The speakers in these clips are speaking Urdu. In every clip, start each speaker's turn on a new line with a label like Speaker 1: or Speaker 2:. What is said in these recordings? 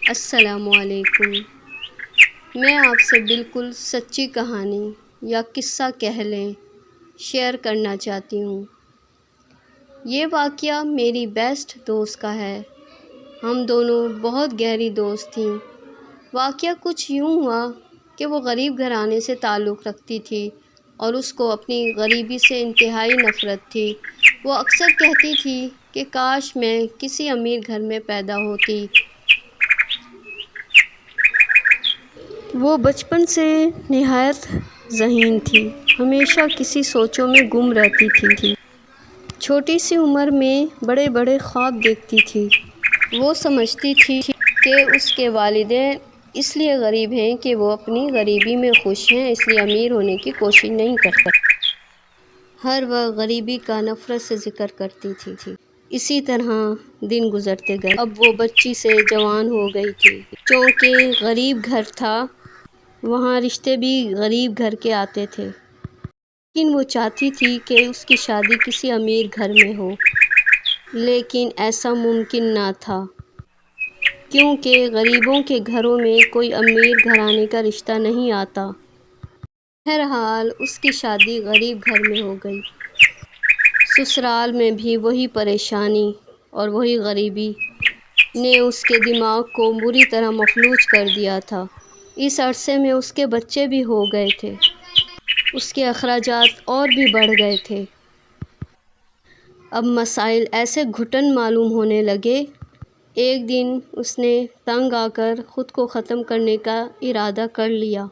Speaker 1: السلام علیکم۔ میں آپ سے بالکل سچی کہانی یا قصہ کہہ لیں شیئر کرنا چاہتی ہوں۔ یہ واقعہ میری بیسٹ دوست کا ہے۔ ہم دونوں بہت گہری دوست تھیں۔ واقعہ کچھ یوں ہوا کہ وہ غریب گھرانے سے تعلق رکھتی تھی اور اس کو اپنی غریبی سے انتہائی نفرت تھی۔ وہ اکثر کہتی تھی کہ کاش میں کسی امیر گھر میں پیدا ہوتی۔ وہ بچپن سے نہایت ذہین تھی، ہمیشہ کسی سوچوں میں گم رہتی تھی۔ چھوٹی سی عمر میں بڑے بڑے خواب دیکھتی تھی۔ وہ سمجھتی تھی کہ اس کے والدین اس لیے غریب ہیں کہ وہ اپنی غریبی میں خوش ہیں، اس لیے امیر ہونے کی کوشش نہیں کرتے۔ ہر وقت غریبی کا نفرت سے ذکر کرتی تھی۔ اسی طرح دن گزرتے گئے۔ اب وہ بچی سے جوان ہو گئی تھی۔ چونکہ غریب گھر تھا، وہاں رشتے بھی غریب گھر کے آتے تھے، لیکن وہ چاہتی تھی کہ اس کی شادی کسی امیر گھر میں ہو، لیکن ایسا ممکن نہ تھا کیونکہ غریبوں کے گھروں میں کوئی امیر گھرانے کا رشتہ نہیں آتا۔ بہرحال اس کی شادی غریب گھر میں ہو گئی۔ سسرال میں بھی وہی پریشانی اور وہی غریبی نے اس کے دماغ کو بری طرح مفلوج کر دیا تھا۔ اس عرصے میں اس کے بچے بھی ہو گئے تھے، اس کے اخراجات اور بھی بڑھ گئے تھے۔ اب مسائل ایسے گھٹن معلوم ہونے لگے۔ ایک دن اس نے تنگ آ کر خود کو ختم کرنے کا ارادہ کر لیا،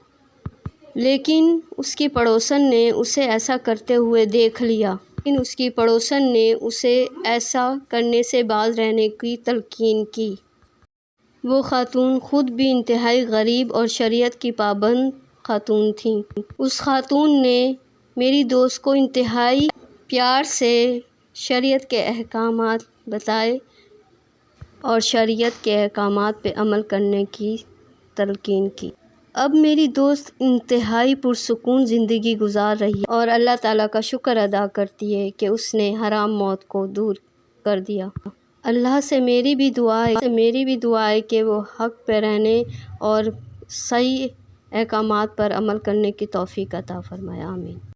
Speaker 1: لیکن اس کی پڑوسن نے اسے ایسا کرتے ہوئے دیکھ لیا۔ اس کی پڑوسن نے اسے ایسا کرنے سے باز رہنے کی تلقین کی۔ وہ خاتون خود بھی انتہائی غریب اور شریعت کی پابند خاتون تھی۔ اس خاتون نے میری دوست کو انتہائی پیار سے شریعت کے احکامات بتائے اور شریعت کے احکامات پہ عمل کرنے کی تلقین کی۔ اب میری دوست انتہائی پرسکون زندگی گزار رہی ہے اور اللہ تعالیٰ کا شکر ادا کرتی ہے کہ اس نے حرام موت کو دور کر دیا۔ اللہ سے میری بھی دعا ہے کہ وہ حق پہ رہنے اور صحیح احکامات پر عمل کرنے کی توفیق عطا فرمائے۔ آمین۔